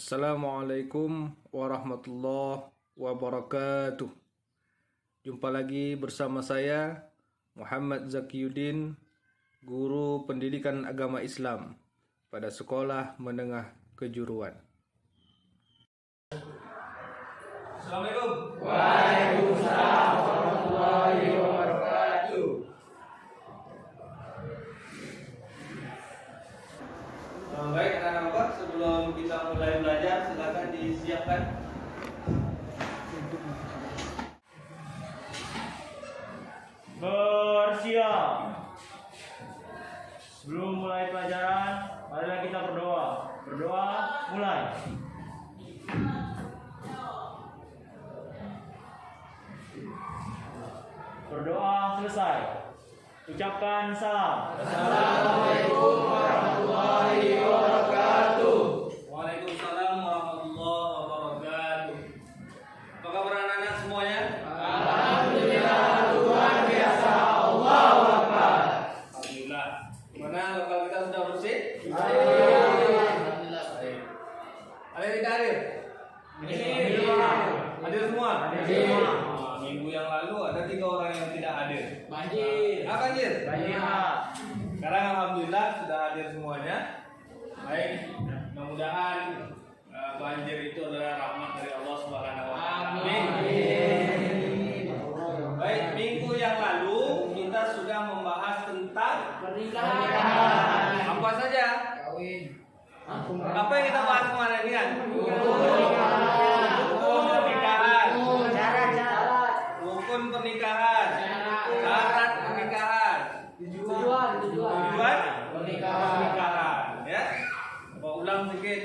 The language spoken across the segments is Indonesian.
Assalamualaikum warahmatullahi wabarakatuh. Jumpa lagi bersama saya Muhammad Zakiyuddin, guru pendidikan agama Islam pada Sekolah Menengah Kejuruan. Assalamualaikum. Waalaikumsalam warahmatullahi wabarakatuh. Baik anak-anak, sebelum kita mulai belajar silakan disiapkan. Bersiap. Sebelum mulai pelajaran, marilah kita berdoa. Berdoa, mulai. Berdoa selesai. Ucapkan salam. Assalamualaikum warahmatullahi wabarakatuh. Waalaikumsalam warahmatullahi wabarakatuh. Apa kabar anak-anak semuanya? Alhamdulillah, luar biasa. Allahu Akbar. Alhamdulillah. Gimana lokal kita sudah bersih? Alhamdulillah. Ada yang tidak hadir? Hadir semua? Hadir. Minggu yang lalu ada 3 orang yang tidak hadir. Banjir. Banjir? Banjir. Sekarang alhamdulillah sudah hadir semuanya. Baik, mudah-mudahan banjir itu adalah rahmat dari Allah Subhanahu wa taala. Amin. Baik, minggu yang lalu kita sudah membahas tentang Pernikahan. apa saja? Kawin. Apa yang kita bahas kemarin kan? Rukun pernikahan, syarat pernikahan, tujuan pernikahan, ya. Bapak ulang sedikit.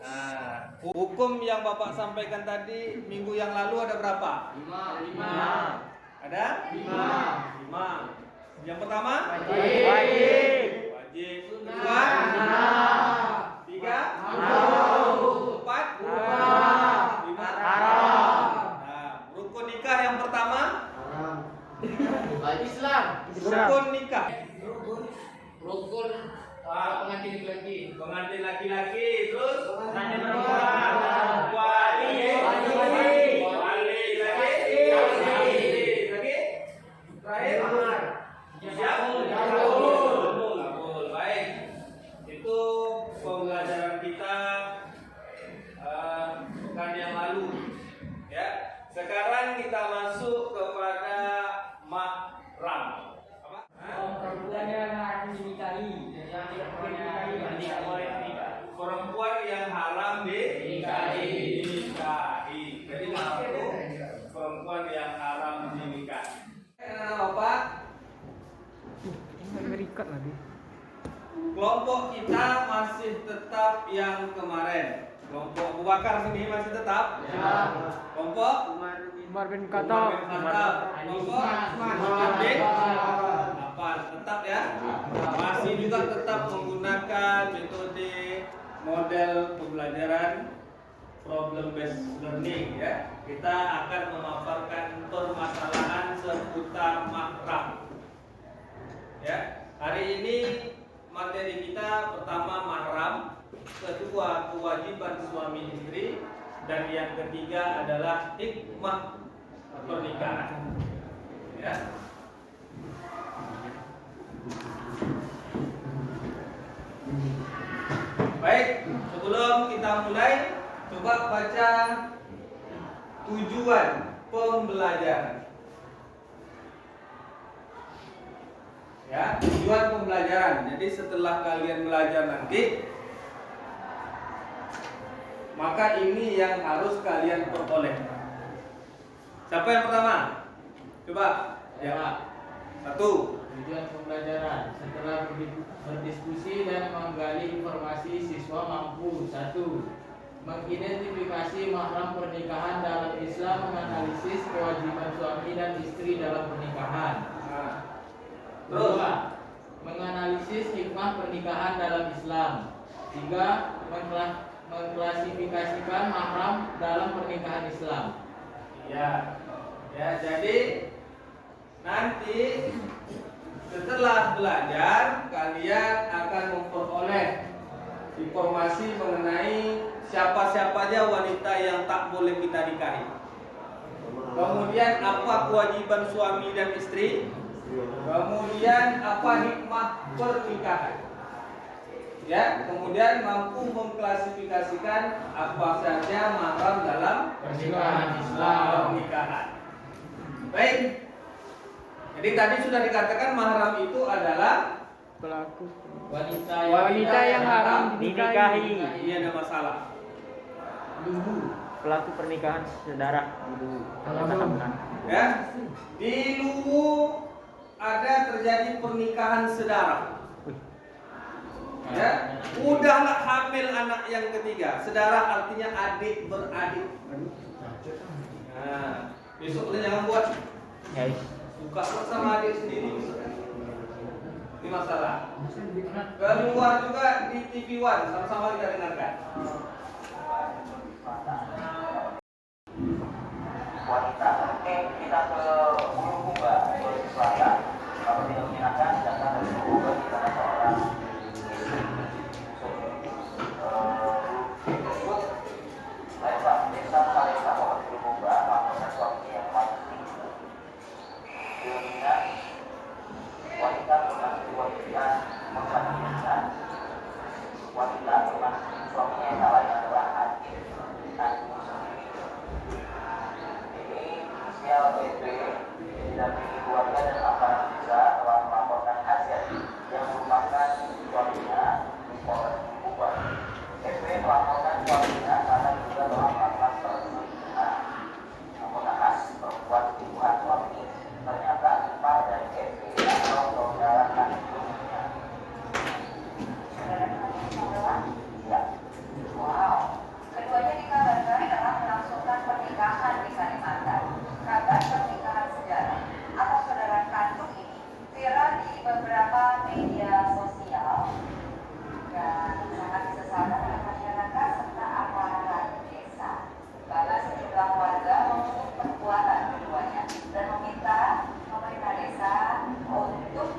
Nah, hukum yang Bapak sampaikan tadi minggu yang lalu ada berapa? 5. Ada? 5. Yang pertama? Wajib. Kedua? 3? 4? 5? Nah, rukun nikah yang pertama? Islam. Rukun nikah. Rukun Pengantin laki-laki, terus pengantin perempuan. wali lagi, terakhir siap? Kabul. Baik, itu pembelajaran kita pekan yang lalu, ya. Sekarang kita masuk kepada mahram. Apa? Perempuan yang harus dinikahi. Perempuan yang haram dinikahi. Jadi itu perempuan yang haram dinikahi. Bapak, Berikat lagi. kelompok kita masih tetap yang kemarin. Kelompok Abu Bakar sini masih tetap. Ya. Kelompok Umar bin Umar Khattab. bin Khattab. Kelompok Umar bin Affan. Tetap ya. Masih juga tetap menggunakan metode model pembelajaran problem based learning, ya. Kita akan memaparkan permasalahan seputar mahram. Ya. Hari ini materi kita pertama mahram, kedua kewajiban suami istri, dan yang ketiga adalah hikmah pernikahan. Ya. Baik, sebelum kita mulai, coba baca tujuan pembelajaran. Ya, tujuan pembelajaran. Jadi setelah kalian belajar nanti, maka ini yang harus kalian peroleh. Siapa yang pertama? Coba. Ya. 1. Tujuan pembelajaran setelah berdiskusi dan menggali informasi, siswa mampu 1. Mengidentifikasi mahram pernikahan dalam Islam, menganalisis kewajiban suami dan istri dalam pernikahan. Nah. Terus. 2. Menganalisis hikmah pernikahan dalam Islam. 3. Mengklasifikasikan mahram dalam pernikahan Islam. Ya. Ya, jadi nanti setelah belajar kalian akan memperoleh informasi mengenai siapa-siapa aja wanita yang tak boleh kita nikahi. Kemudian apa kewajiban suami dan istri? Kemudian apa hikmah pernikahan? Ya, kemudian mampu mengklasifikasikan apa saja mahram dalam Pernikahan Islam. pernikahan. Baik. Jadi tadi sudah dikatakan mahram itu adalah Pelaku. Wanita yang haram dinikahi. ini ada masalah. Pelaku pernikahan sedarah. Ya, di Luwu ada terjadi pernikahan sedara. Ya, udahlah hamil anak yang ketiga. Sedara artinya adik beradik. Nah, besok kalian jangan buat Guys, buka sama adik sendiri. Ini masalah. Keluar juga di TV One, sama-sama kita dengarkan. Wanita. Oke, kita ke Hulu Kumba, Sulawesi Selatan. Kalau tidak menyenangkan, datang ke Hulu Kumba di mana seorang tersebut Lesa, desa Salesa, Kabupaten Hulu Kumba, melaporkan suaminya yang mati. Kemudian wanita pernah diwajibkan mengkandungkan. Wanita pernah suaminya yang salah yang adalah adik kandung sendiri. Ini inisial BP didampingi keluarga dan aparat desa telah melaporkan Hasil yang merupakan suaminya di Polres Kuba. SP melaporkan suaminya karena juga telah melakukan perselingkuhan. Namun khas perempuan selingkuhan suami ternyata ipar dari SP atau saudara kandungnya. Ya. Wow. Keduanya dikabarkan telah melangsungkan pernikahan di Kalimantan. Kabar pernikahan sejarah atau saudara kandung ini viral di beberapa media sosial dan sangat disesalkan oleh masyarakat serta aparat desa. Bahkan sejumlah warga mengutuk perbuatan keduanya dan meminta pemerintah desa untuk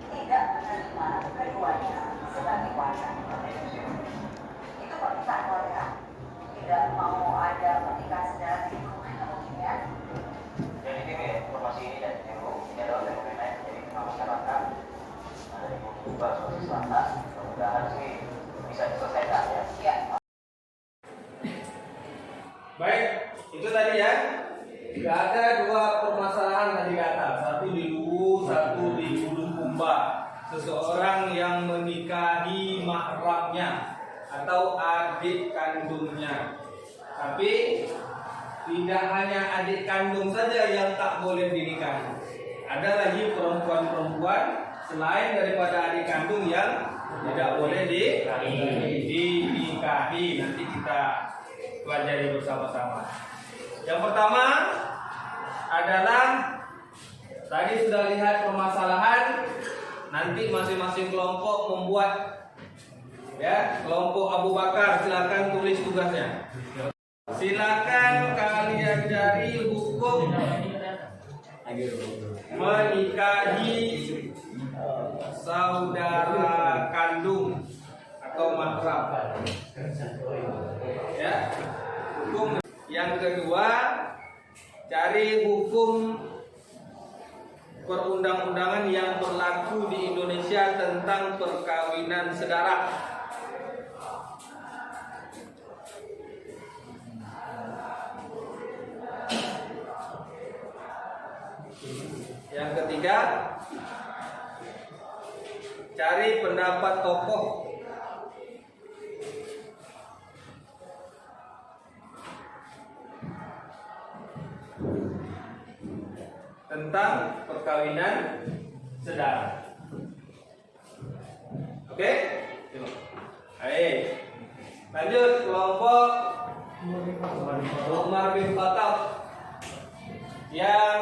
tidak menerima keduanya sebagai warga. Itu permintaan warga. Tidak mau ada pernikahan sejarah di lingkungan mungkin ya. Jadi ini informasi ini dan ini adalah fenomena yang menjadi tengah masyarakat dari Kuba, Sulawesi Selatan. Mudah-mudahan sih bisa diselesaikan ya. Ya. Baik, itu tadi ya. Tidak ada dua permasalahan tadi kata. Satu di Luwu, satu di Gunung Kumba. Seseorang yang menikahi mahramnya atau adik kandungnya. Tapi tidak hanya adik kandung saja yang tak boleh dinikahi. Ada lagi perempuan-perempuan selain daripada adik kandung yang tidak boleh dinikahi. Nanti kita pelajari bersama-sama. Yang pertama adalah tadi sudah lihat permasalahan. Nanti masing-masing kelompok membuat ya, kelompok Abu Bakar silakan tulis tugasnya. Silakan kalian cari hukum menikahi saudara kandung atau mahram. Ya. Hukum yang kedua, cari hukum perundang-undangan yang berlaku di Indonesia tentang perkawinan sedara. Yang ketiga, cari pendapat tokoh tentang perkawinan sedara. Oke? Baik. Lanjut kelompok Umar bin Khattab yang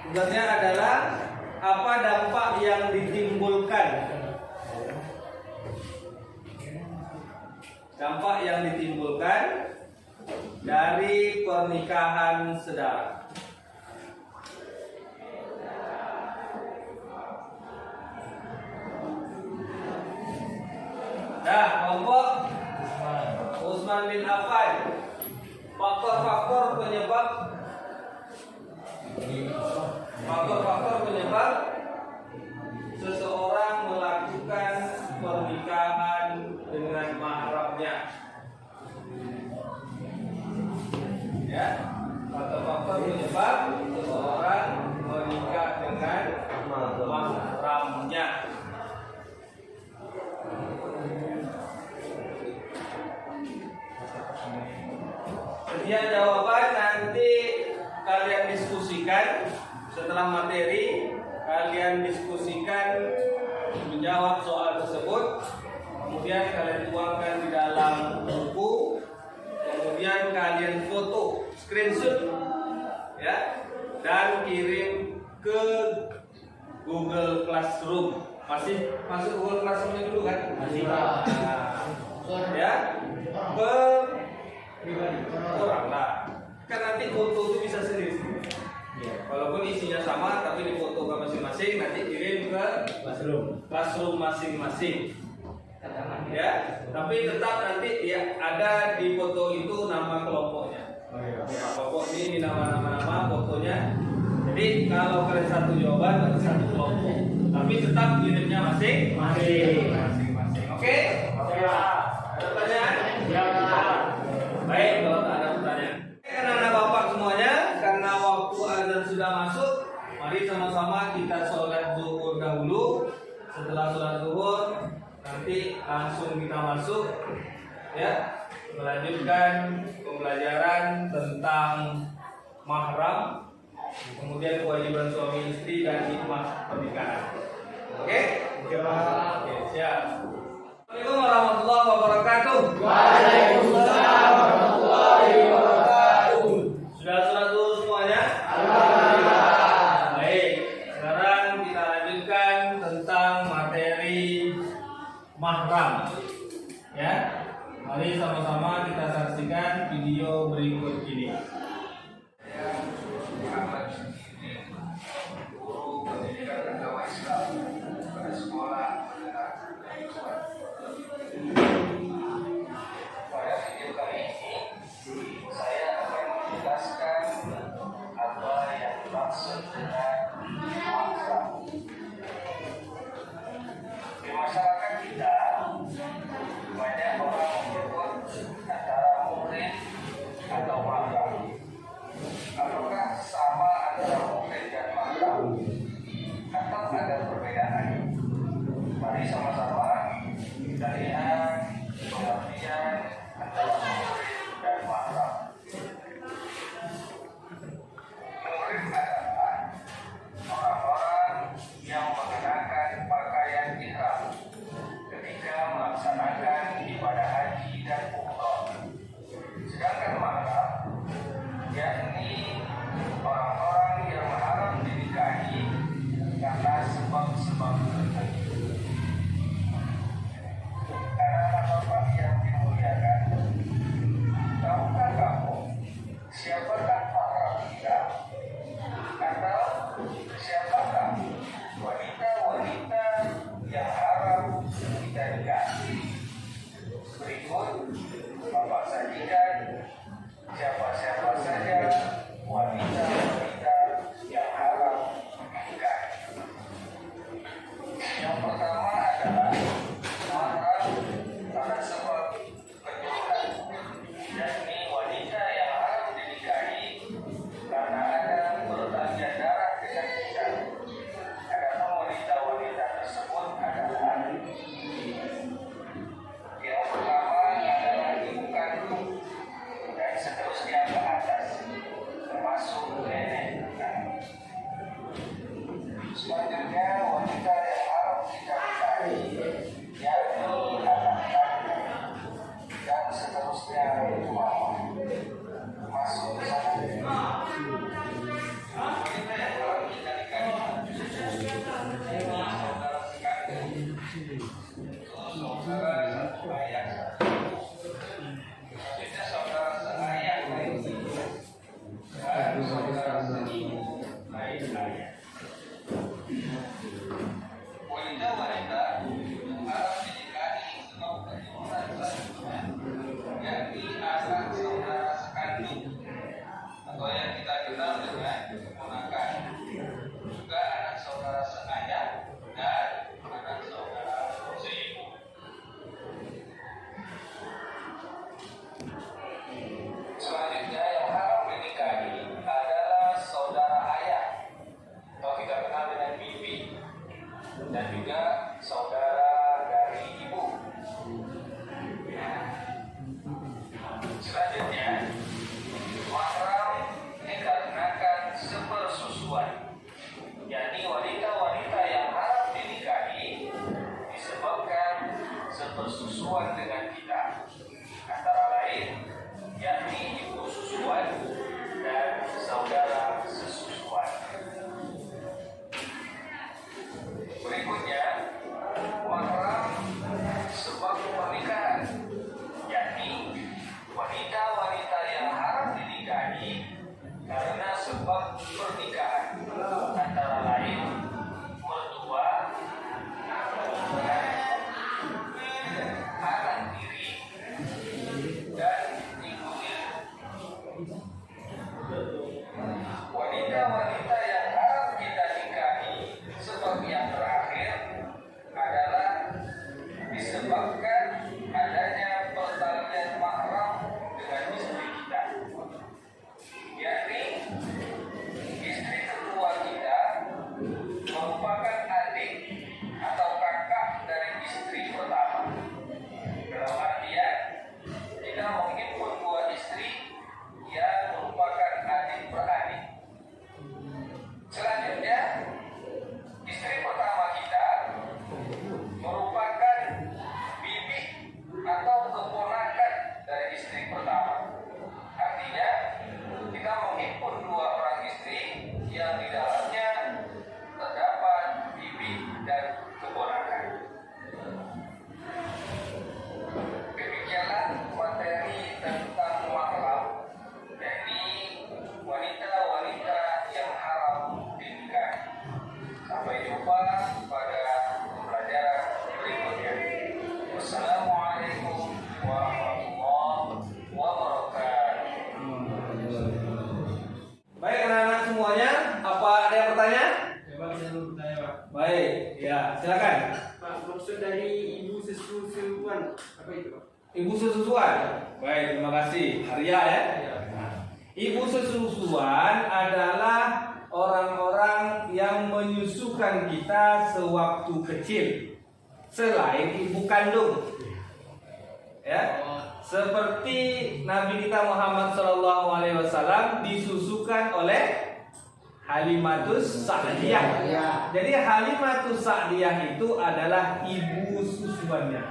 tugasnya adalah apa dampak yang ditimbulkan dari pernikahan sedara. Nah, kelompok min afan. Faktor-faktor penyebab seseorang melakukan pernikahan dengan mahramnya. Ya, faktor-faktor penyebab seseorang menikah dengan mahramnya. Sekian jawaban, nanti kalian diskusikan setelah materi, kalian diskusikan menjawab soal tersebut, kemudian kalian tuangkan di dalam buku, kemudian kalian foto, screenshot, ya, dan kirim ke Google Classroom. Masih masuk Google Classroom dulu kan? Masih. Ya, kurang lah. Kan nanti foto itu bisa sendiri. Walaupun isinya sama, tapi difoto ke masing-masing, nanti kirim ke classroom masing-masing. Ya, tapi tetap nanti ya ada di foto itu nama kelompoknya. Ya, kelompok ini nama fotonya. Jadi kalau kalian satu jawaban berarti satu kelompok. Tapi tetap kirimnya masing-masing. Oke? Ada pertanyaan? Baik, kalau tak ada pertanyaan. Anak-anak bapak semuanya, karena waktu azan sudah masuk, mari sama-sama kita sholat zuhur dahulu. Setelah sholat zuhur, nanti langsung kita masuk, ya, melanjutkan pembelajaran tentang mahram, kemudian kewajiban suami istri dan hikmah pernikahan. Oke? Oke, siap. Assalamualaikum warahmatullahi wabarakatuh. Waalaikumsalam warahmatullahi wabarakatuh. Sudah sholat dulu semuanya? Alhamdulillah. Baik, sekarang kita lanjutkan tentang materi mahram. Ya, mari sama-sama kita saksikan video berikut ini. Muhammad Syekh, guru pendidikan agama Islam pada sekolah menengah kejuruan. Pada video kali ini saya akan menjelaskan apa yang dimaksud dengan mahram. Di masyarakat kita banyak orang menyebut antara muhrim atau mahram. Apakah sama antara muhrim dan mahram atau ada perbedaan? Mari sama-sama kita lihat pengertian antara muhrim dan mahram. Muhrim adalah orang-orang yang mengenakan pakaian ihram ketika melaksanakan ibadah haji dan umrah. Sedangkan mahram yakni orang-orang yang haram dinikahi karena sebab-sebab tertentu. Anak-anak bapak yang dimuliakan, tahukah kamu siapakah mahram kita? Atau siapakah wanita-wanita yang haram kita nikahi? Berikut bapak sajikan siapa-siapa saja wanita-wanita yang haram dinikahi. Yang pertama adalah mahram pada sebab keturunan, yakni wanita yang haram dinikahi karena ada pertalian darah dengan kita. Adapun wanita-wanita tersebut adalah yang pertama adalah ibu kandung dan seterusnya ke atas, termasuk nenek dan selanjutnya wanita yang haram kita nikahi yakni anak kandung dan seterusnya ke bawah, termasuk sana. Wanita yang haram kita nikahi saudara sekandung, saudara satu ayah, selanjutnya saudara seayah lain ibu, dan saudara seibu lain ayah. dan juga saudara dari ibu. Selanjutnya, mahram dikarenakan sepersusuan, yakni wanita-wanita yang haram dinikahi disebabkan sepersusuan dengan kita, antara lain yakni ibu susuan dan saudara sesusuan. Berikutnya, mahram sebab pernikahan, yakni wanita-wanita yang haram dinikahi karena sebab pernikahan, antara lain mertua, anak tiri, dan ibu tiri. Wanita-wanita yang haram kita nikahi sebab yang terakhir adalah disebabkan adanya pertalian mahram dengan istri kita, yakni istri kedua kita merupakan adik atau kakak dari istri pertama. Dalam artian tidak mungkin pun dua istri yang merupakan adik beradik. Selanjutnya, istri pertama kita merupakan bibi atau keponakan dari istri pertama. Artinya, tidak menghimpun dua orang istri yang di dalamnya terdapat bibi dan keponakan. Demikianlah materi tentang mahram, yakni wanita-wanita yang haram dinikahi. Sampai jumpa pada pembelajaran berikutnya. Wassalamualaikum warahmatullahi wabarakatuh. Baik anak-anak semuanya, apa ada yang bertanya? Coba kita dulu bertanya, Pak. Baik, ya silakan. Pak, maksud dari ibu sesusuan apa itu, Pak? Ibu sesusuan. Baik, terima kasih. Arya ya. Ibu sesusuan adalah orang-orang yang menyusukan kita sewaktu kecil, selain ibu kandung. Ya, seperti Nabi kita Muhammad SAW disusukan oleh Halimatus Sa'diyah. Jadi Halimatus Sa'diyah itu adalah ibu susuannya.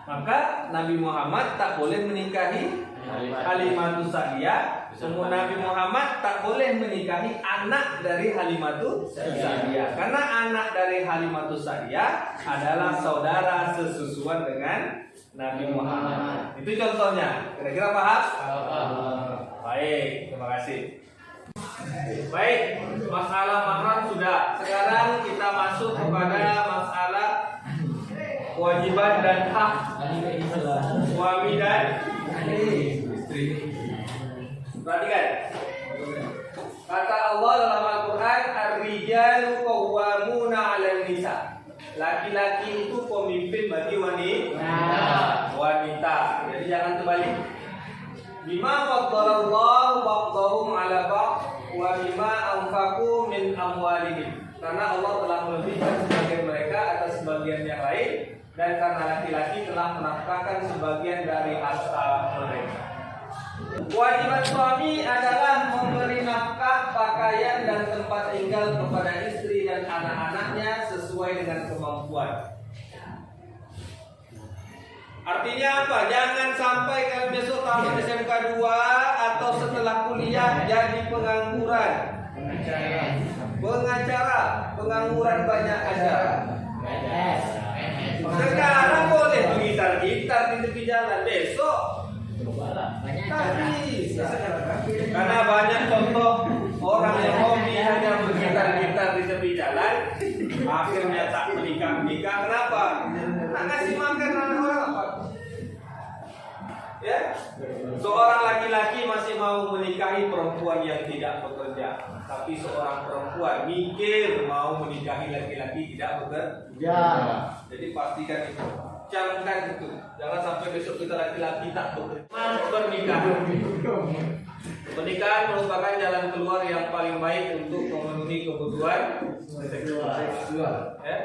Maka Nabi Muhammad tak boleh menikahi Halimatus Sa'diyah. Semua Nabi Muhammad tak boleh menikahi anak dari Halimatus Sa'diyah, karena anak dari Halimatus Sa'diyah adalah saudara sesusuan dengan Nabi Muhammad. Itu contohnya. Kira-kira paham? Baik, terima kasih. Baik, masalah mahram sudah. Sekarang kita masuk kepada masalah kewajiban dan hak suami dan istri. Perhatikan. Kata Allah dalam Al-Quran, Ar-rijalu qawwamuna 'alan nisa. Laki-laki itu pemimpin bagi wanita. Jadi jangan terbalik. Bima faddalallahu ba'dahum 'ala ba'd wa bima anfaqu min amwalihim. Karena Allah telah melebihkan sebagian mereka atas sebagian yang lain, dan karena laki-laki telah menafkahkan sebagian dari harta mereka. Kewajiban suami adalah memberi nafkah, pakaian, dan tempat tinggal kepada istri dan anak-anaknya sesuai dengan kemampuan. Artinya apa? Jangan sampai kalau besok tamat SMK 2 atau setelah kuliah jadi pengangguran. Pengacara, pengangguran banyak acara. Sekarang boleh bergitar-gitar di tepi jalan, besok tak bisa. Karena banyak contoh orang yang hobi hanya bergitar-gitar di tepi jalan, akhirnya tak menikah. Kenapa? Nak kasih makan anak orang apa? Ya, seorang laki-laki masih mau menikahi perempuan yang tidak bekerja, tapi seorang perempuan mikir mau menikahi laki-laki tidak bekerja. Jadi pastikan itu, camkan itu, jangan sampai besok kita laki-laki tak bekerja, bernikah. Pernikahan merupakan jalan keluar yang paling baik untuk memenuhi kebutuhan seksual. Ya.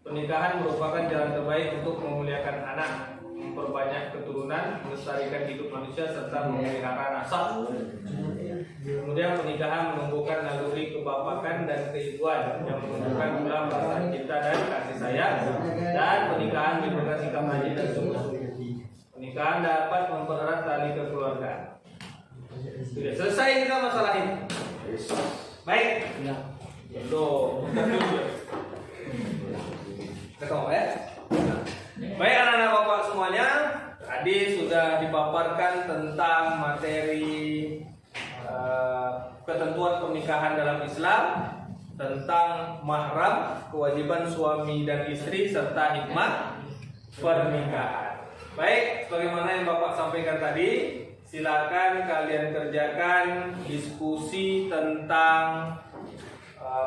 Pernikahan merupakan jalan terbaik untuk memuliakan anak, memperbanyak keturunan, melestarikan hidup manusia serta memelihara nasab. Kemudian pernikahan menumbuhkan naluri kebapakan dan keibuan yang menumbuhkan pula perasaan cinta dan kasih sayang. Dan pernikahan merupakan sikap haji dan sungguh-sungguh. Pernikahan dapat mempererat tali kekeluargaan. Sudah selesai kita masalah ini. Baik. Loh, ketemu ya. Baik anak-anak bapak semuanya, tadi sudah dipaparkan tentang materi ketentuan pernikahan dalam Islam, tentang mahram, kewajiban suami dan istri serta hikmah pernikahan. Baik, sebagaimana yang bapak sampaikan tadi, silakan kalian kerjakan diskusi tentang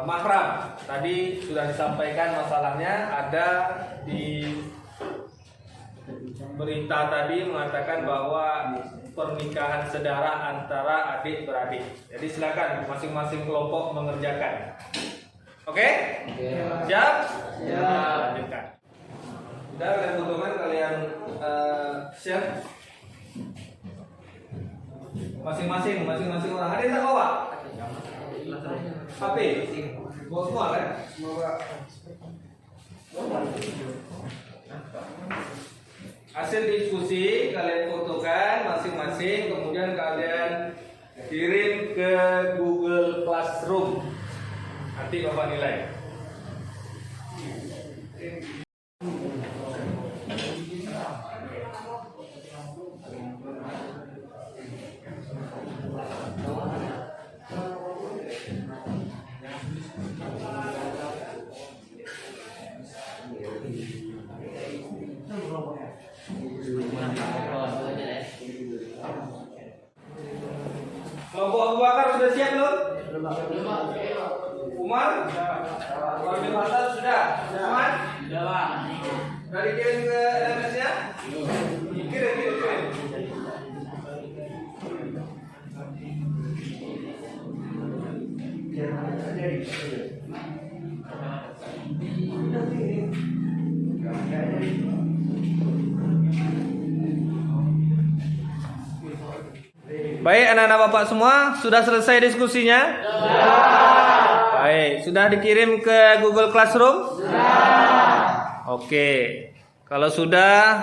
mahram. Tadi sudah disampaikan masalahnya, ada di berita tadi mengatakan bahwa pernikahan sedara antara adik beradik. Jadi silakan masing-masing kelompok mengerjakan. Oke? Siap? Siap. Lanjutkan. Sudah kalian butuhkan, kalian siap? Masing-masing orang. Ada yang tak bawa? HP? Bawa semua kan? Hasil diskusi kalian fotokan masing-masing, kemudian kalian kirim ke Google Classroom. Nanti bapak nilai. Kelompok Abu Bakar sudah siap belum? Umar? Umar bin Khattab sudah? Umar? Sudah bang. Sudah dikirim ke SMS-nya? Kirim. Baik anak-anak bapak semua, sudah selesai diskusinya? Sudah. Baik, sudah dikirim ke Google Classroom? Sudah. Oke, kalau sudah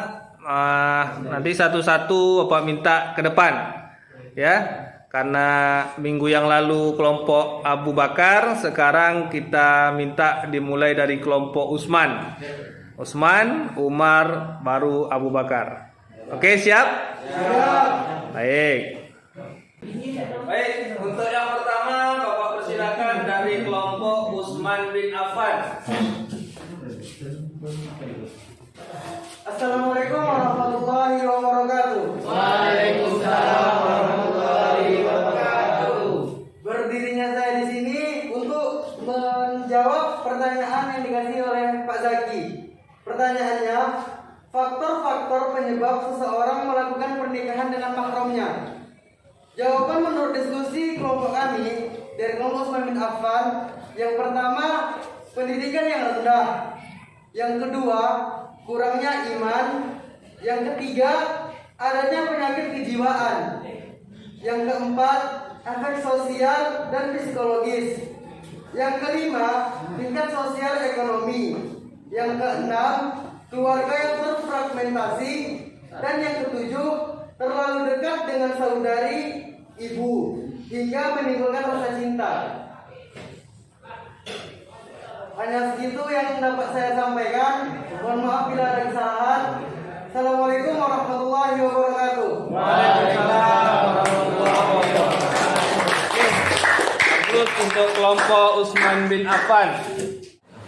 nanti satu-satu bapak minta ke depan, ya. Karena minggu yang lalu kelompok Abu Bakar, sekarang kita minta dimulai dari kelompok Utsman, Umar, baru Abu Bakar. Oke, siap? Siap. Baik. Baik, untuk yang pertama bapak persilakan dari kelompok Utsman bin Affan. Assalamualaikum warahmatullahi wabarakatuh. Waalaikumsalam warahmatullahi wabarakatuh. Berdirinya saya di sini untuk menjawab pertanyaan yang dikasih oleh Pak Zaki. Pertanyaannya, faktor-faktor penyebab seseorang melakukan pernikahan dengan mahramnya. Jawaban menurut diskusi kelompok kami dari kelompok Utsman bin Affan, yang pertama pendidikan yang rendah, yang kedua kurangnya iman, yang ketiga adanya penyakit kejiwaan, yang keempat efek sosial dan psikologis, yang kelima tingkat sosial ekonomi, yang keenam keluarga yang terfragmentasi, dan yang ketujuh terlalu dekat dengan saudari ibu hingga menimbulkan rasa cinta. Hanya segitu yang dapat saya sampaikan. Mohon maaf bila ada kesalahan. Assalamualaikum warahmatullahi wabarakatuh. Waalaikumsalam warahmatullahi wabarakatuh. Terus untuk kelompok Utsman bin Affan.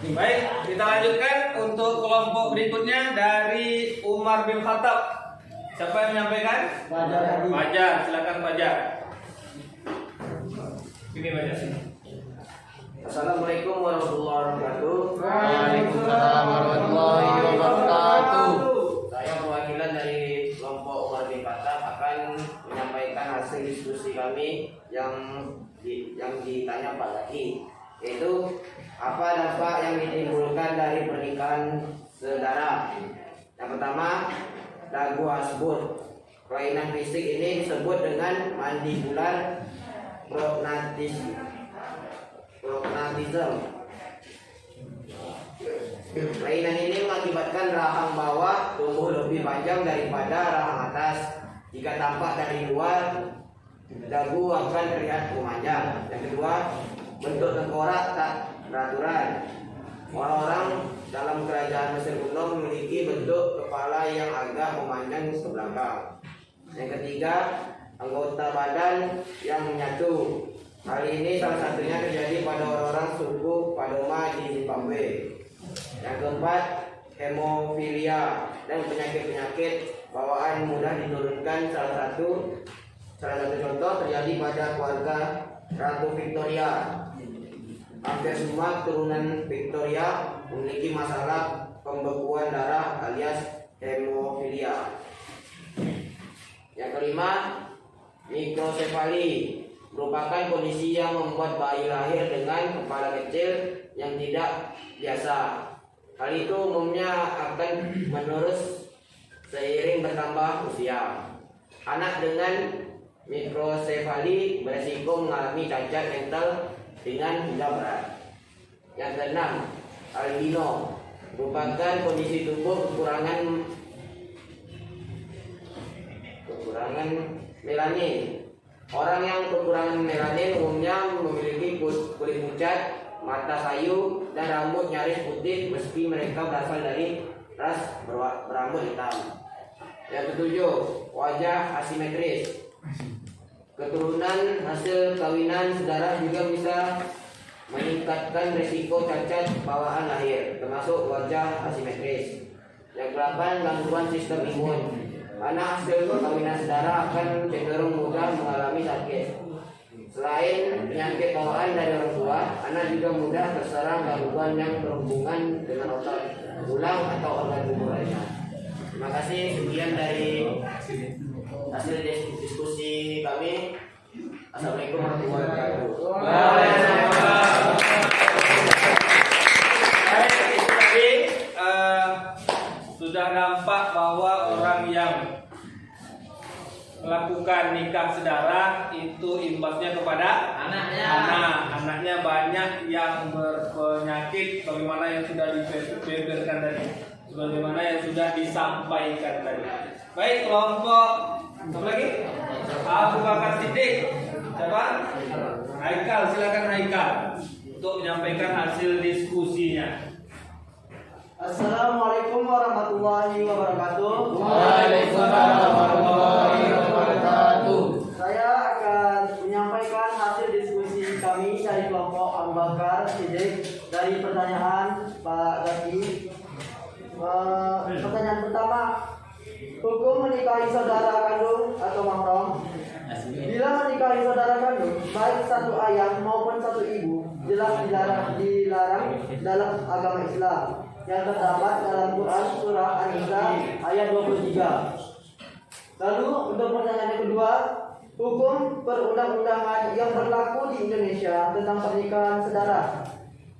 Baik, kita lanjutkan untuk kelompok berikutnya dari Umar bin Khattab. Siapa yang menyampaikan? Fajar, silakan Fajar. Ini Fajar. Assalamualaikum warahmatullahi wabarakatuh. Waalaikumsalam warahmatullahi wabarakatuh. Saya perwakilan dari kelompok Umar bin Khattab akan menyampaikan hasil diskusi kami yang ditanya Pak Zaki, yaitu apa dampak yang ditimbulkan dari pernikahan saudara. Yang pertama, dagu asbur. Kelainan fisik ini disebut dengan mandibular prognatism. Kelainan ini mengakibatkan rahang bawah tumbuh lebih panjang daripada rahang atas. Jika tampak dari luar, dagu akan terlihat memanjang. Yang kedua, bentuk tengkorak tak beraturan. Orang-orang dalam kerajaan Mesir kuno memiliki bentuk kepala yang agak memanjang ke belakang. Yang ketiga, anggota badan yang menyatu. Hal ini salah satunya terjadi pada orang-orang suku Padoma di Zimbabwe. Yang keempat, hemofilia dan penyakit-penyakit bawaan mudah diturunkan. Salah satu contoh terjadi pada keluarga Ratu Victoria. Hampir semua keturunan Victoria memiliki masalah pembekuan darah alias hemofilia. Yang kelima, mikrosefali merupakan kondisi yang membuat bayi lahir dengan kepala kecil yang tidak biasa. Hal itu umumnya akan menurun seiring bertambah usia. Anak dengan mikrosefali beresiko mengalami cacat mental dengan hingga berat. Yang keenam, albino merupakan kondisi tubuh kekurangan melanin. Orang yang kekurangan melanin umumnya memiliki kulit pucat, mata sayu, dan rambut nyaris putih meski mereka berasal dari ras berambut hitam. Yang ketujuh, wajah asimetris. Keturunan hasil kawinan saudara juga bisa meningkatkan risiko cacat bawaan lahir, termasuk wajah asimetris. Yang kedelapan, gangguan sistem imun. Anak hasil perkawinan saudara akan cenderung mudah mengalami sakit. Selain penyakit bawaan dari orang tua, anak juga mudah terserang gangguan yang berhubungan dengan otot tulang atau organ tubuh lainnya. Terima kasih, sekian dari hasil diskusi kami. Assalamualaikum warahmatullahi wabarakatuh. Baik, itu tadi sudah nampak bahwa orang yang melakukan nikah sedara itu imbasnya kepada anaknya banyak yang berpenyakit sebagaimana yang sudah dibeberkan tadi, sebagaimana yang sudah disampaikan tadi. Baik, kelompok apa lagi? Abu Bakar Siddiq. Siapa? Haikal, silakan Haikal untuk menyampaikan hasil diskusinya. Assalamualaikum warahmatullahi wabarakatuh. Waalaikumsalam warahmatullahi wabarakatuh. Saya akan menyampaikan hasil diskusi kami dari kelompok Abu Bakar Siddiq dari pertanyaan Pak Zaki. Pertanyaan pertama, hukum menikahi saudara kandung atau mahram. Bila menikahi saudara kandung, baik satu ayah maupun satu ibu, jelas dilarang dalam agama Islam yang terdapat dalam Quran surah An-Nisa ayat 23. Lalu untuk pertanyaan yang kedua, hukum perundang-undangan yang berlaku di Indonesia tentang pernikahan saudara.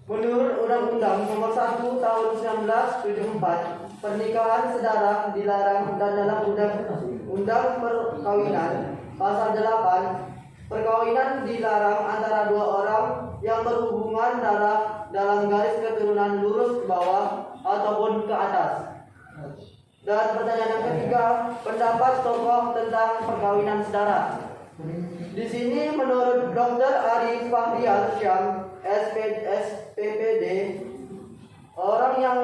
Menurut Undang-Undang Nomor 1 Tahun 1974, pernikahan saudara dilarang, dan dalam Undang Perkawinan Pasal 8, perkawinan dilarang antara dua orang yang berhubungan darah dalam garis keturunan lurus ke bawah ataupun ke atas. Dan pertanyaan yang ketiga, pendapat tokoh tentang perkawinan saudara. Di sini menurut Dr. Arif Fahri Arsyam, SPPD, orang yang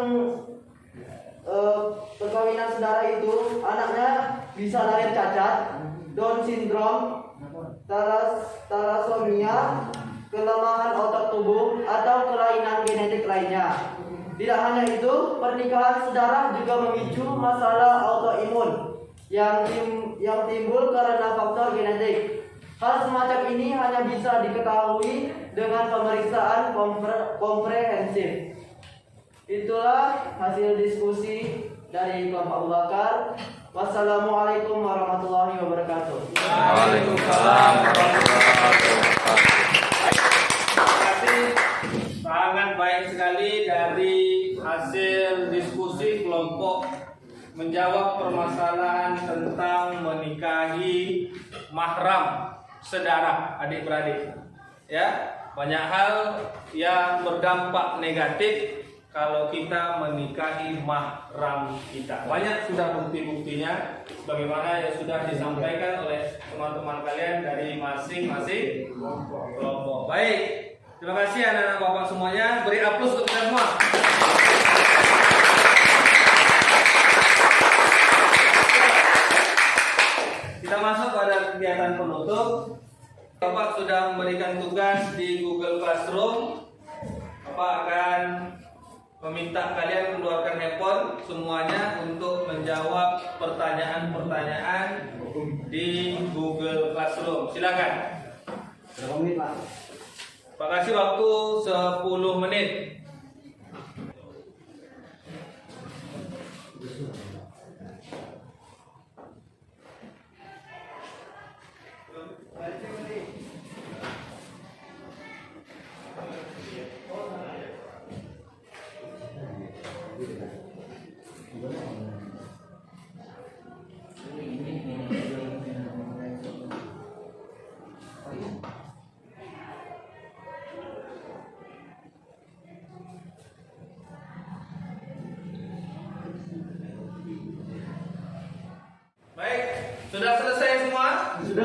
perkawinan saudara itu anaknya bisa lahir cacat, Down syndrome, thalassemia, kelemahan otot tubuh, atau kelainan genetik lainnya. Tidak hanya itu, pernikahan saudara juga memicu masalah autoimun yang timbul karena faktor genetik. Hal semacam ini hanya bisa diketahui dengan pemeriksaan komprehensif. Itulah hasil diskusi dari kelompok Abu Bakar. Wassalamualaikum warahmatullahi wabarakatuh. Waalaikumsalam warahmatullahi wabarakatuh. baik sekali dari hasil diskusi kelompok menjawab permasalahan tentang menikahi mahram saudara adik-beradik. Ya, banyak hal yang berdampak negatif kalau kita menikahi mahram kita. Banyak sudah bukti-buktinya bagaimana yang sudah disampaikan oleh teman-teman kalian dari masing-masing kelompok. Baik, terima kasih anak-anak bapak semuanya. Beri aplaus untuk kita semua. Kita masuk pada kegiatan penutup. Bapak sudah memberikan tugas di Google Classroom. Bapak akan meminta kalian keluarkan handphone semuanya untuk menjawab pertanyaan-pertanyaan di Google Classroom. Silakan. Berapa menit, Pak? Pak kasih waktu 10 menit. Baik, sudah selesai semua? Sudah.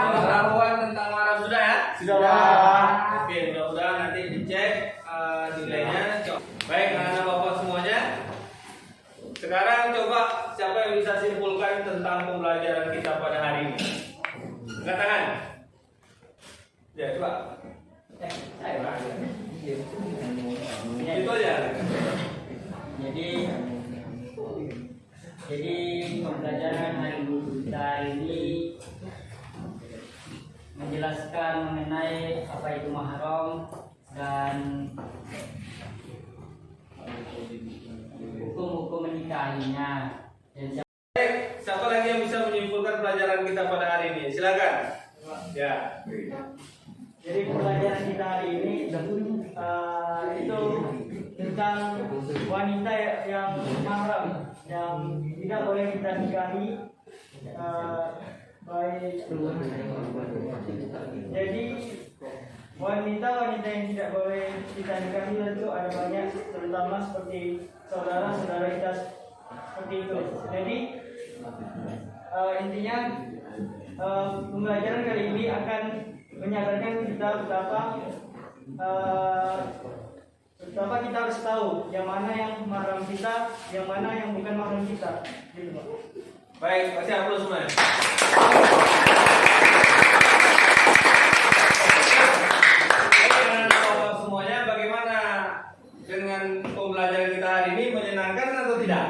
Pengetahuan tentang mahram sudah ya? Sudah. Oke, mudah-mudahan nanti dicek nilainya. Baik, anak-anak bapak semuanya. Sekarang coba siapa yang bisa simpulkan tentang pembelajaran kita pada hari ini? Angkat tangan. Ya, coba. Itu aja. Jadi pembelajaran hari kita ini menjelaskan mengenai apa itu mahram dan hukum-hukum menikahinya. Baik, siapa lagi yang bisa menyimpulkan pelajaran kita pada hari ini? Silakan. Ya. Jadi pembelajaran kita hari ini itu tentang wanita yang mahram yang tidak boleh kita nikahi. Jadi wanita-wanita yang tidak boleh kita nikahi itu ada banyak, terutama seperti saudara-saudara kita seperti itu. Jadi intinya pembelajaran kali ini akan menyadarkan kita betapa kita harus tahu yang mana yang mahram kita, yang mana yang bukan mahram kita. Gitu, Pak. Baik, kasih aplaus semua. Semuanya bagaimana dengan pembelajaran kita hari ini, menyenangkan atau tidak?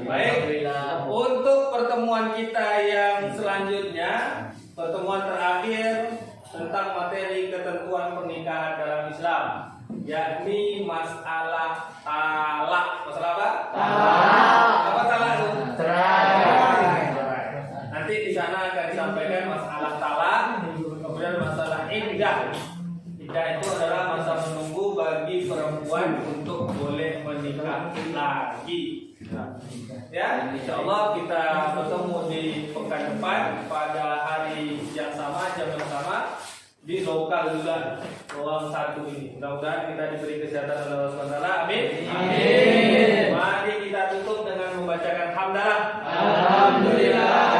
Baik, untuk pertemuan kita yang selanjutnya, pertemuan terakhir tentang materi ketentuan pernikahan dalam Islam, yakni masalah talak. Masalah apa? Talak. Apa talak itu? Cerai. Nanti di sana akan disampaikan masalah talak, kemudian masalah iddah. Iddah itu adalah masa menunggu bagi perempuan untuk boleh menikah lagi. Ya, insya Allah kita bertemu di pekan depan pada hari yang sama, jam yang sama di lokal juga ruang 1 ini. Mudah-mudahan kita diberi kesehatan oleh Allah SWT. Amin. Amin. Mari kita tutup dengan membacakan hamdalah. Alhamdulillah.